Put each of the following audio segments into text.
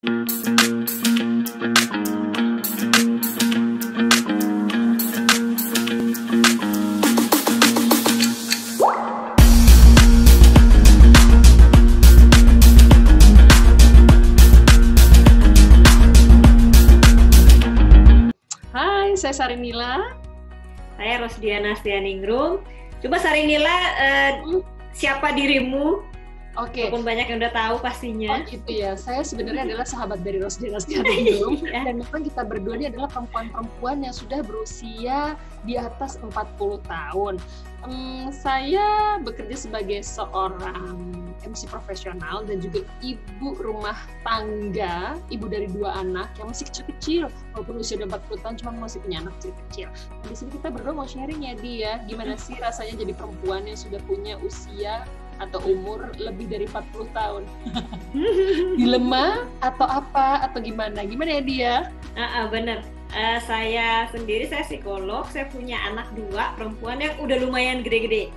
Hai, saya Sarinila. Saya Rosdiana Stianingrum. Coba Sarinila, siapa dirimu? Oke. Walaupun banyak yang udah tahu pastinya. Oh gitu ya, saya sebenarnya adalah sahabat dari Rosdiana Stianingrum. Dan memang kita berdua ini adalah perempuan-perempuan yang sudah berusia di atas 40 tahun. Saya bekerja sebagai seorang MC profesional dan juga ibu rumah tangga, ibu dari 2 anak yang masih kecil-kecil, walaupun usia udah 40 tahun, cuma masih punya anak kecil-kecil. Nah, di sini kita berdua mau sharing ya, Dia, gimana sih rasanya jadi perempuan yang sudah punya usia atau umur lebih dari 40 tahun? Dilema atau apa, atau gimana? Gimana ya, Dia? Bener. Saya sendiri, saya psikolog, saya punya anak 2 perempuan yang udah lumayan gede-gede.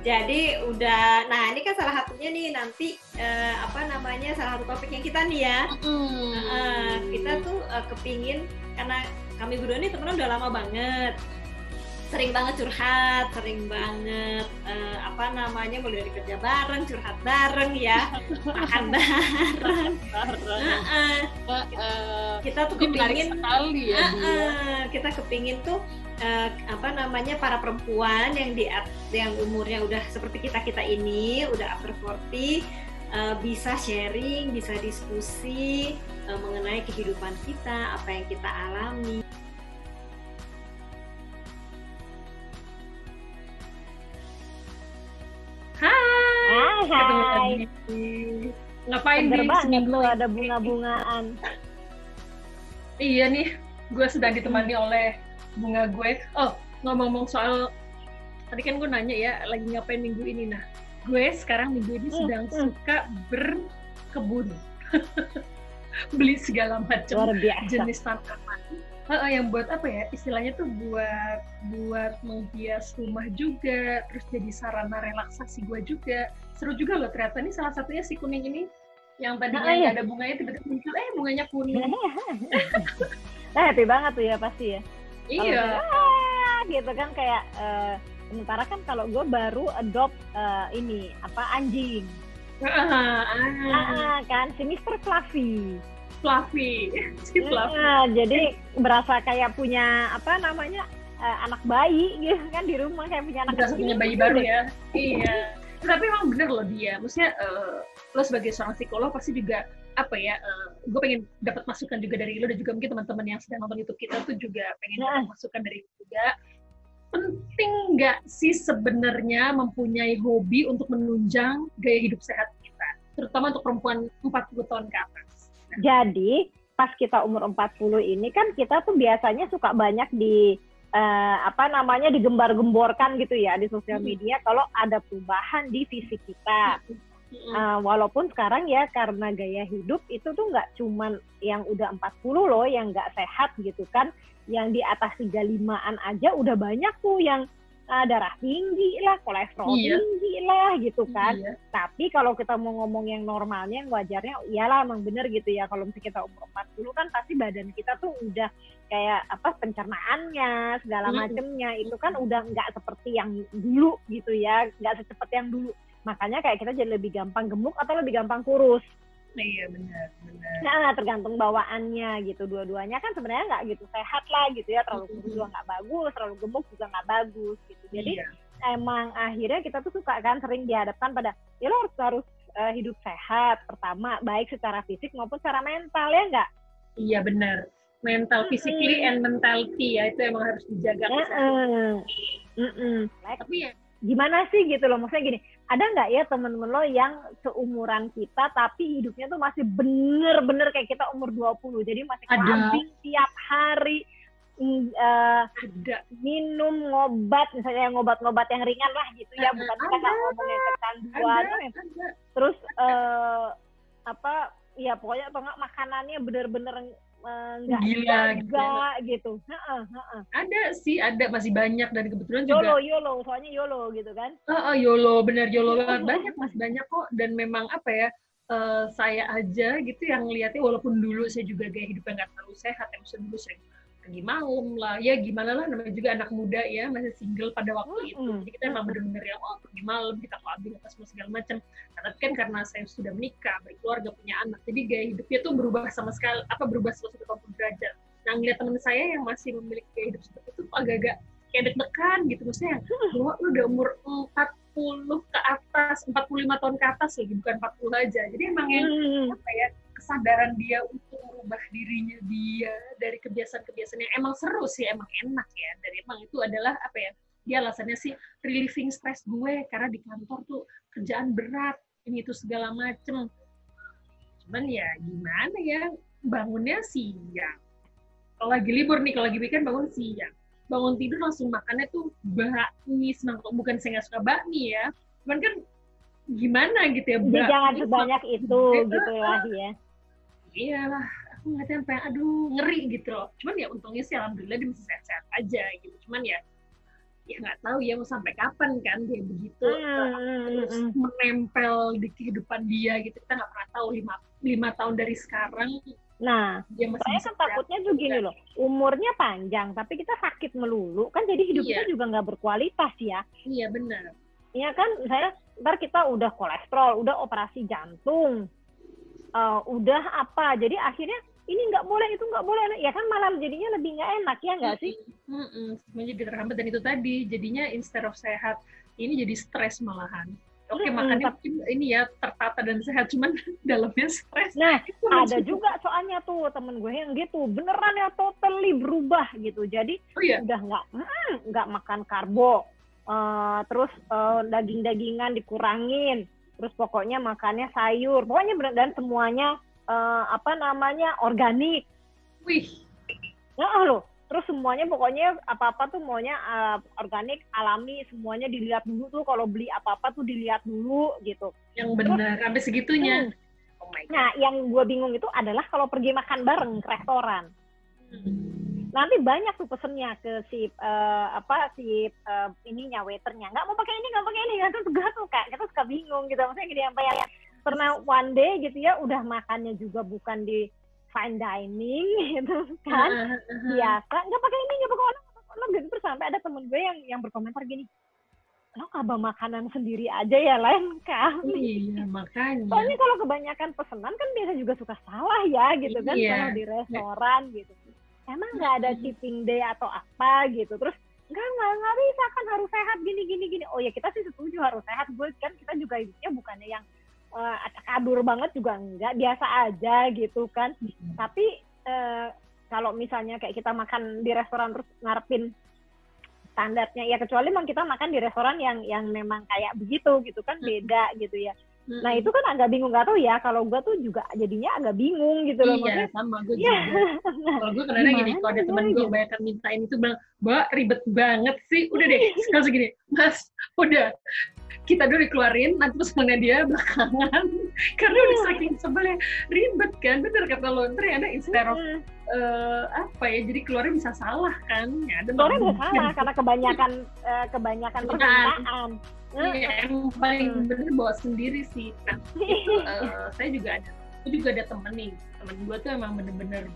Jadi udah, nah ini kan salah satunya nih nanti salah satu topiknya kita nih ya. Kita tuh kepingin, karena kami berdua nih temenan udah lama banget, sering banget curhat, sering banget mulai dari kerja bareng, curhat bareng ya, makan bareng. Kita tuh kepingin sekali ya, kita kepingin tuh para perempuan yang umurnya udah seperti kita ini, udah after 40, bisa sharing, bisa diskusi mengenai kehidupan kita, apa yang kita alami. Hai. Ngapain nih? Seminggu ada bunga-bungaan. Iya nih, gue sedang ditemani oleh bunga gue. Oh, ngomong-ngomong soal tadi kan gue nanya ya, lagi ngapain minggu ini. Nah, gue sekarang minggu ini sedang suka berkebun. Beli segala macam jenis tanaman. Yang buat apa ya? Istilahnya tuh buat menghias rumah juga, terus jadi sarana relaksasi gue juga. Seru juga loh ternyata. Ini salah satunya si kuning ini yang tadinya nggak ada bunganya tiba-tiba muncul, bunganya kuning. Happy banget tuh ya pasti ya. Iya. Gitu kan kayak sementara kan kalau gue baru adopt anjing. Kan si Mr. Fluffy. Si Fluffy. Jadi berasa kayak punya anak bayi gitu kan di rumah, kayak punya anak kecil. Punya bayi baru ya. Iya. Tapi emang bener loh Dia. Maksudnya lo sebagai seorang psikolog pasti juga gue pengen dapat masukan juga dari lo, dan juga mungkin teman-teman yang sedang nonton YouTube kita tuh juga pengen dapat masukan dari lo juga. Penting nggak sih sebenarnya mempunyai hobi untuk menunjang gaya hidup sehat kita, terutama untuk perempuan 40 tahun ke atas? Jadi pas kita umur 40 ini kan kita tuh biasanya suka banyak digembar-gemborkan gitu ya di sosial media kalau ada perubahan di fisik kita. Walaupun sekarang ya karena gaya hidup itu tuh nggak cuman yang udah 40 loh yang nggak sehat gitu kan, yang di atas 35-an aja udah banyak tuh yang darah tinggi lah, kolesterol tinggi lah gitu kan. Tapi kalau kita mau ngomong yang normalnya, yang wajarnya, iyalah emang bener gitu ya, kalau misalnya kita umur 40 kan pasti badan kita tuh udah kayak pencernaannya segala macemnya itu kan udah nggak seperti yang dulu gitu ya, nggak secepat yang dulu. Makanya kayak kita jadi lebih gampang gemuk atau lebih gampang kurus. Iya benar. Nah, tergantung bawaannya gitu. Dua-duanya kan sebenarnya nggak gitu sehat lah gitu ya. Terlalu kurus juga nggak bagus, terlalu gemuk juga nggak bagus gitu. Jadi emang akhirnya kita tuh suka kan sering dihadapkan pada ya lo harus hidup sehat pertama, baik secara fisik maupun secara mental, ya nggak? Iya benar. Mental, physically and mentality ya, itu emang harus dijaga kesehatan. Tapi ya gimana sih gitu loh, maksudnya gini, ada nggak ya temen-temen lo yang seumuran kita tapi hidupnya tuh masih bener-bener kayak kita umur 20, jadi masih clubbing tiap hari, minum ngobat, misalnya ngobat-ngobat yang ringan lah gitu ya, bukan kita nggak ngomong yang kecanduan, terus pokoknya atau nggak makanannya bener-bener nggak jaga gitu. Ada masih banyak, dan kebetulan juga soalnya YOLO gitu kan. YOLO, bener YOLO banget, masih banyak kok, dan memang saya aja gitu yang ngeliatnya, walaupun dulu saya juga gaya hidupnya nggak terlalu sehat, ya maksudnya dulu sering pergi malam lah, ya gimana lah, namanya juga anak muda ya, masih single pada waktu itu, jadi kita emang bener-bener yang pergi malam, kita clubbing apa semua segala macam. Nah, tapi kan karena saya sudah menikah, berkeluarga, punya anak, jadi gaya hidupnya tuh berubah sama sekali, berubah 180 derajat. Nah, ngeliat teman saya yang masih memiliki gaya hidup seperti itu agak-agak kayak deg-degan gitu, maksudnya bahwa lu udah umur 40 ke atas, 45 tahun ke atas lagi, bukan 40 aja. Jadi emang yang kesadaran dia untuk merubah dirinya dia dari kebiasaan-kebiasaan yang emang seru sih, emang enak ya. Dari emang itu adalah dia alasannya sih relieving stress gue karena di kantor tuh kerjaan berat, ini itu segala macem. Cuman ya gimana ya, bangunnya siang. Kalau lagi libur nih, kalau lagi weekend bangun siang. Bangun tidur langsung makannya tuh bakmi, bukan saya nggak suka bakmi ya, cuman kan gimana gitu ya, bakmi jangan sebanyak itu gitu lah ya. Iyalah, aku ngeliatnya sampai aduh ngeri gitu loh. Cuman ya untungnya sih alhamdulillah dia masih sehat-sehat aja gitu. Cuman ya nggak tahu ya mau sampai kapan kan dia begitu terus menempel di kehidupan dia gitu. Kita nggak pernah tahu 5 tahun dari sekarang. Nah, saya kan takutnya juga gini loh, umurnya panjang, tapi kita sakit melulu, kan jadi hidup kita juga nggak berkualitas ya. Iya, benar. Iya kan, ntar kita udah kolesterol, udah operasi jantung, udah apa, jadi akhirnya ini nggak boleh, itu nggak boleh, ya kan malah jadinya lebih nggak enak, ya nggak sih? Semuanya jadi terhambat, dan itu tadi, jadinya instead of sehat, ini jadi stres malahan. Oke, makannya ini ya tertata dan sehat, cuman dalamnya stres. Nah, ada juga soalnya tuh temen gue yang gitu, beneran ya totally berubah gitu. Jadi udah nggak makan karbo, terus daging-dagingan dikurangin, terus pokoknya makannya sayur, pokoknya dan semuanya organik. Wih, loh. Terus semuanya pokoknya apa-apa tuh maunya organik, alami, semuanya dilihat dulu tuh, kalau beli apa-apa tuh dilihat dulu gitu. Yang benar, sampai segitunya. Oh my God. Nah, yang gue bingung itu adalah kalau pergi makan bareng ke restoran. Nanti banyak tuh pesennya ke ininya, waiternya. Nggak mau pakai ini, terus gue tuh kita suka bingung gitu. Maksudnya gini, sampai yang pernah one day gitu ya, udah makannya juga bukan di fine dining gitu kan, biasa, nggak pakai ini, nggak pakai ono gitu. Terus sampai ada temen gue yang berkomentar gini, lo kabah makanan sendiri aja ya lain kali. Iya, makanya. Soalnya kalau kebanyakan pesanan kan biasa juga suka salah ya gitu kan, kalau di restoran gitu. Emang nggak ada tipping day atau apa gitu. Terus nggak bisa kan, harus sehat gini. Oh ya kita sih setuju harus sehat, gue kan kita juga hidupnya bukannya yang acak-adur banget juga enggak, biasa aja gitu kan. Tapi kalau misalnya kayak kita makan di restoran terus ngarepin standarnya, ya kecuali memang kita makan di restoran yang memang kayak begitu gitu kan, beda gitu ya. Nah itu kan agak bingung, nggak tahu ya, kalau gue tuh juga jadinya agak bingung gitu loh. Iya, sama gue juga. Kalau gue kadang-kadang gini, kalau ada teman gue kebanyakan mintain itu bilang, Mbak ribet banget sih, udah deh, sekarang segini, Mas, udah kita dulu dikeluarin, nanti pesannya dia belakangan, karena udah saking sebelnya ribet kan, bener kata lo, ternyata instead of jadi keluarnya bisa salah kan, ya, keluarnya bisa salah karena kebanyakan permintaan. Iya, yang paling bener bawa sendiri sih. Nah, itu saya juga ada temen gue tuh emang bener-bener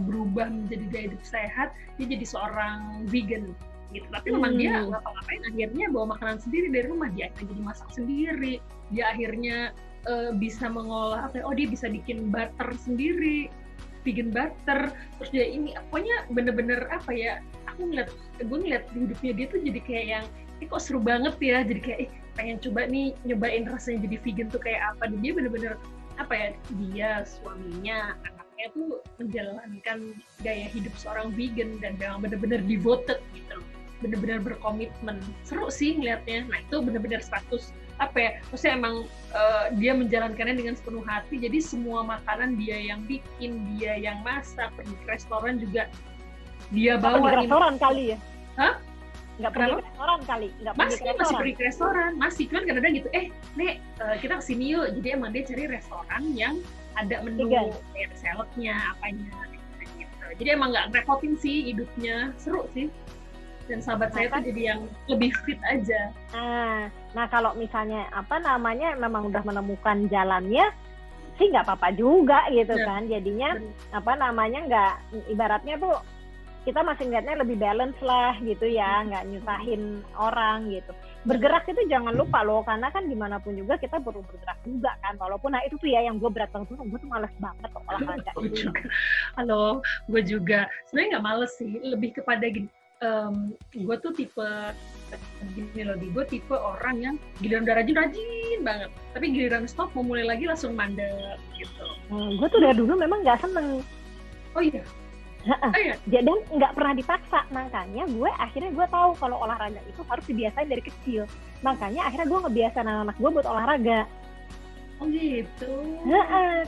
berubah menjadi gaya hidup sehat, dia jadi seorang vegan gitu, tapi memang dia ngapa-ngapain akhirnya bawa makanan sendiri dari rumah, dia akhirnya jadi masak sendiri, dia akhirnya bisa mengolah dia bisa bikin butter sendiri, vegan butter, terus dia ini pokoknya bener-bener gue ngeliat hidupnya dia tuh jadi kayak yang kok seru banget ya, jadi kayak pengen coba nih nyobain rasanya jadi vegan tuh kayak apa. Dan dia bener-bener dia, suaminya, anaknya tuh menjalankan gaya hidup seorang vegan dan memang bener-bener devoted gitu, bener-bener berkomitmen. Seru sih ngeliatnya. Nah itu bener-bener status maksudnya emang dia menjalankannya dengan sepenuh hati, jadi semua makanan dia yang bikin, dia yang masak, pergi ke restoran juga dia bawa. Pergi ke restoran kali ya? Hah? Nggak pergi ke restoran kali? Masih pergi ke restoran, masih, cuman kadang-kadang gitu, Nek, kita kesini yuk. Jadi emang dia cari restoran yang ada menu kayak saladnya, apanya gitu. Jadi emang nggak ngerepotin sih hidupnya, seru sih. Dan sahabat saya tuh jadi yang lebih fit aja. Nah kalau misalnya memang udah menemukan jalannya sih nggak apa-apa juga gitu kan. Jadinya nggak, ibaratnya tuh kita masih ngeliatnya lebih balance lah gitu ya, nggak nyusahin orang gitu. Bergerak itu jangan lupa loh, karena kan gimana pun juga kita perlu bergerak juga kan. Walaupun itu tuh ya yang gue berat banget, gue tuh males banget olahraga. Halo, gue juga sebenarnya nggak males sih, lebih kepada gini. Gue tuh tipe gini loh, gue tipe orang yang giliran udah rajin banget, tapi giliran stop mau mulai lagi langsung mandek gitu. Gue tuh dari dulu memang nggak seneng. Oh iya. Dan nggak pernah dipaksa, makanya akhirnya gue tahu kalau olahraga itu harus dibiasain dari kecil. Makanya akhirnya gue ngebiasain anak gue buat olahraga. Oh gitu.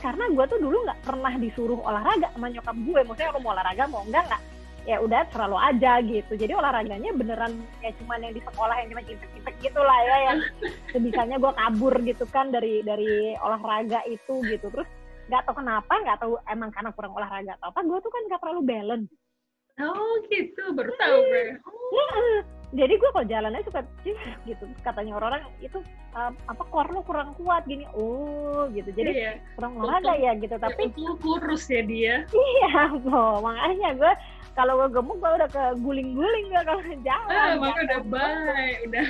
Karena gue tuh dulu nggak pernah disuruh olahraga sama nyokap gue. Maksudnya kalau mau olahraga mau enggak, ya udah terlalu aja gitu. Jadi olahraganya beneran ya cuman yang di sekolah yang cuma cipek-cipek gitulah ya, yang sebisanya gue kabur gitu kan dari olahraga itu gitu. Terus nggak tahu kenapa, nggak tahu emang karena kurang olahraga atau apa, gue tuh kan nggak terlalu balance. Oh gitu, baru tahu gue. Jadi gue kalau jalannya suka gitu, katanya orang-orang itu core lo kurang kuat gini, gitu. Jadi kurang olahraga ya gitu. Tapi kurus ya dia. Iya, makanya gue kalau gue gemuk gue udah ke guling-guling gue kalau jalan. Maka udah baik, udah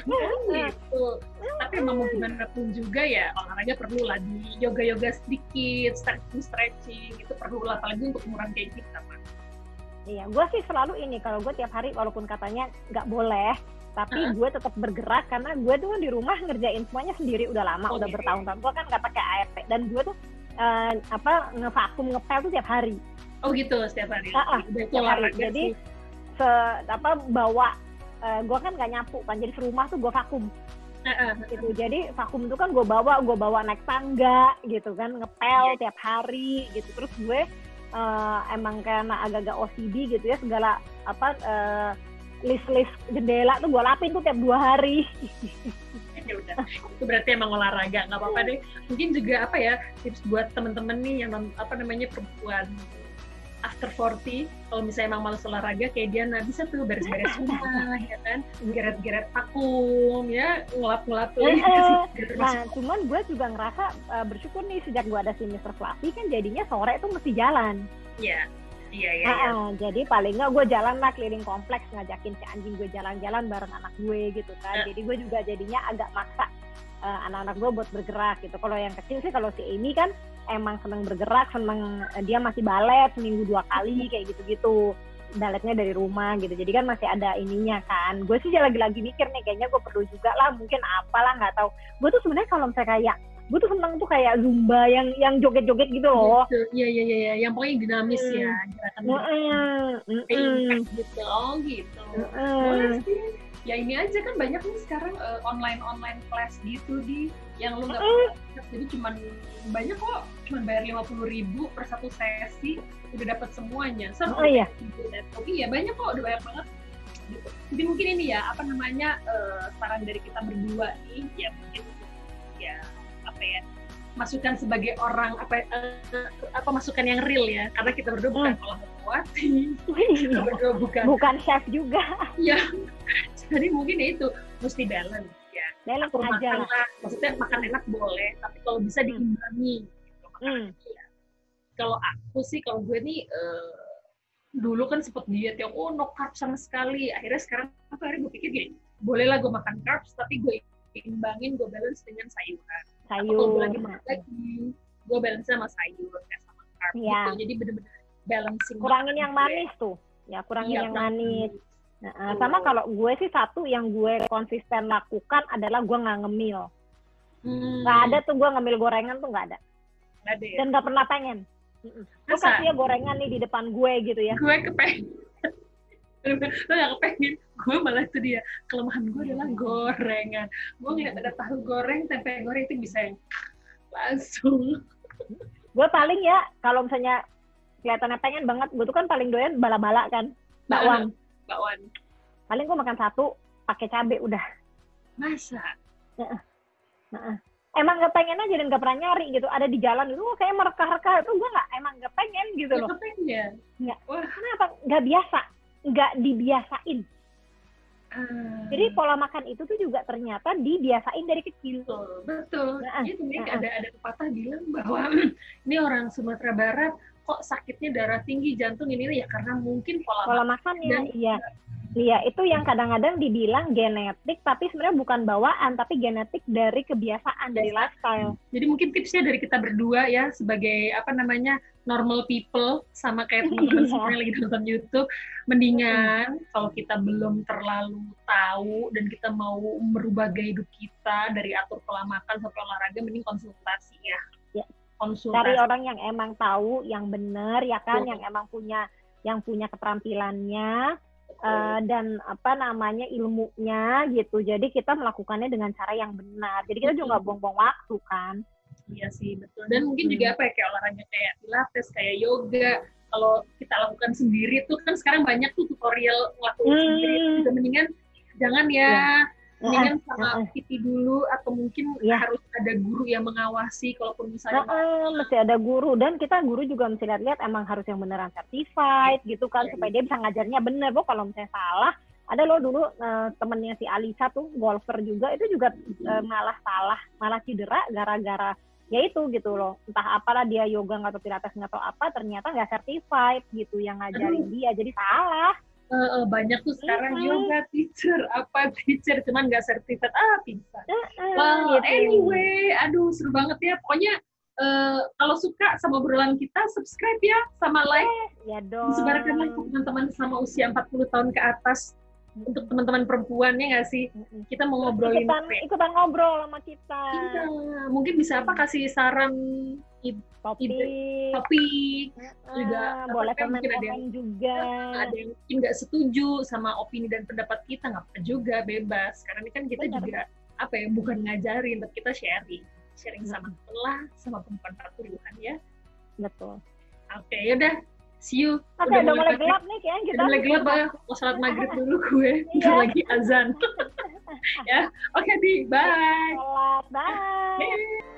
gitu. Tapi emang mau gimana pun juga ya olahraga perlu lah, di yoga sedikit, stretching itu perlu lah, apalagi untuk umuran kayak kita, Pak. Iya, gue sih selalu ini, kalau gue tiap hari walaupun katanya nggak boleh, tapi gue tetap bergerak karena gue tuh di rumah ngerjain semuanya sendiri udah lama, udah bertahun-tahun. Gue kan nggak pakai ART dan gue tuh ngevakum ngepel tuh tiap hari. Oh gitu, setiap hari. Tiap hari. Jadi bawa gue kan nggak nyapu kan, jadi serumah tuh gue vakum. Gitu. Jadi vakum itu kan gue bawa naik tangga gitu kan, ngepel tiap hari gitu. Terus gue emang karena agak-agak OCD gitu ya, segala list jendela tuh gue lapin tuh tiap 2 hari. Ya udah, itu berarti emang olahraga, nggak apa-apa deh. Mungkin juga tips buat temen-temen nih yang perempuan after 40, kalau misalnya emang malas olahraga kayak Diana, bisa tuh beres-beres rumah, ya kan, geret-geret vakum, ya, ngelap-ngelap tuh. Nah, cuman gue juga ngerasa bersyukur nih, sejak gue ada si Mr. Fluffy kan jadinya sore tuh mesti jalan. Iya. Jadi paling nggak gue jalan lah keliling kompleks, ngajakin si anjing gue jalan-jalan bareng anak gue gitu kan. Jadi gue juga jadinya agak maksa anak-anak gue buat bergerak gitu. Kalau yang kecil sih, kalau si Amy kan emang seneng bergerak, dia masih balet seminggu 2 kali kayak gitu-gitu, baletnya dari rumah gitu. Jadi kan masih ada ininya kan. Gue sih lagi mikir nih, kayaknya gue perlu juga lah, mungkin apalah, nggak tahu. Gue tuh sebenarnya kalau misalnya kayak gue tuh seneng tuh kayak zumba yang joget-joget gitu loh. Iya, yang pokoknya dinamis ya, gerakan gitu. Oh gitu. Boleh sih. Ya ini aja kan banyak nih sekarang online kelas gitu yang lu nggak jadi cuman banyak kok, cuman bayar 50.000 per satu sesi udah dapat semuanya. Iya. Iya banyak kok, udah banyak banget. Gitu. Jadi mungkin ini ya saran dari kita berdua nih, ya mungkin masukan sebagai orang masukan yang real ya, karena kita berdua bukan pelatih, kita berdua bukan chef juga. Iya. Jadi mungkin itu mesti balance ya. Balance aja. Maksudnya makan enak boleh, tapi kalau bisa diimbangi. Gitu, ya. Kalau gue nih dulu kan sempat diet yang no carbs sama sekali. Akhirnya gue pikir gini, bolehlah gue makan carbs, tapi gue imbangin, gue balance dengan sayuran. Kalau gue lagi makan lagi, gue balance sama sayur, kayak sama carbs gitu. Jadi bener-bener balancing. Kurangin yang manis tuh. Ya, kurangin yang manis. Nah, sama kalau gue sih satu yang gue konsisten lakukan adalah gue nggak ngemil. Nggak ada tuh gue ngemil gorengan tuh, nggak ada. Nggak ada ya? Dan nggak pernah pengen. Gue kasih ya gorengan nih di depan gue gitu ya. Gue kepengen. Lo gak kepengen. Gue malah itu dia. Kelemahan gue adalah gorengan. Gue ngeliat ada tahu goreng, tempe goreng itu bisa yang langsung. Gue paling ya, kalau misalnya kelihatannya pengen banget, gue tuh kan paling doyan bala-bala kan. Bakwan. Paling gue makan 1 pakai cabai udah. Masa? Emang nggak pengen aja dan nggak pernah nyari gitu. Ada di jalan itu kayak merekah-rekah itu gue emang nggak pengen gitu loh. Nggak pengen. Nggak. Kenapa? Nggak biasa. Nggak dibiasain. Jadi pola makan itu tuh juga ternyata dibiasain dari kecil. Betul. Itu nih ada pepatah bilang bahwa ini orang Sumatera Barat kok sakitnya darah tinggi, jantung ini ya karena mungkin pola makannya. Iya, itu yang kadang-kadang dibilang genetik, tapi sebenarnya bukan bawaan, tapi genetik dari kebiasaan, dari lifestyle. Jadi mungkin tipsnya dari kita berdua ya, sebagai normal people, sama kayak teman-teman semua yang lagi nonton YouTube, mendingan kalau kita belum terlalu tahu dan kita mau merubah gaya hidup kita dari atur pola makan sampai olahraga, mending konsultasi ya. Konsultasi. Dari orang yang emang tahu, yang benar ya kan, yang emang punya keterampilannya. Dan ilmunya gitu. Jadi kita melakukannya dengan cara yang benar. Jadi kita juga nggak buang-buang waktu kan. Iya sih, betul. Dan mungkin juga kayak olahraga kayak pilates, kayak yoga. Kalau kita lakukan sendiri tuh kan sekarang banyak tuh tutorial ngelakuin sendiri. Juga mendingan jangan mendingan sama PT dulu, atau mungkin harus ada guru yang mengawasi kalaupun misalnya mesti ada guru, dan kita guru juga mesti lihat emang harus yang beneran certified gitu kan, supaya dia bisa ngajarnya bener. Kalau misalnya salah, ada loh dulu temennya si Alisa tuh golfer juga, itu juga malah cedera gara-gara ya itu gitu loh, entah apalah dia yoga nggak tahu pilates nggak tahu apa, ternyata nggak certified gitu yang ngajarin dia, jadi salah. Banyak tuh sekarang yoga teacher, cuman nggak sertifikat, bisa. Gitu. Anyway, aduh seru banget ya. Pokoknya kalau suka sama obrolan kita, subscribe ya, sama like. Ya dong. Sebarkanlah ke teman-teman sama usia 40 tahun ke atas. Untuk teman-teman perempuan ya nggak sih? Kita mau ngobrolin ikutan ngobrol sama kita. Mungkin bisa kasih saran topik juga, boleh komen juga. Ada yang mungkin nggak setuju sama opini dan pendapat kita, nggak apa juga, bebas. Karena ini kan kita juga bukan ngajarin, tapi kita sharing sama teman lah, sama perempuan 40-an ya. Betul. Oke, yaudah. See you. Udah mulai gelap nih kayaknya kita. Udah mulai gelap, mau sholat maghrib dulu gue. Udah lagi azan. Ya, oke, bye. Bye.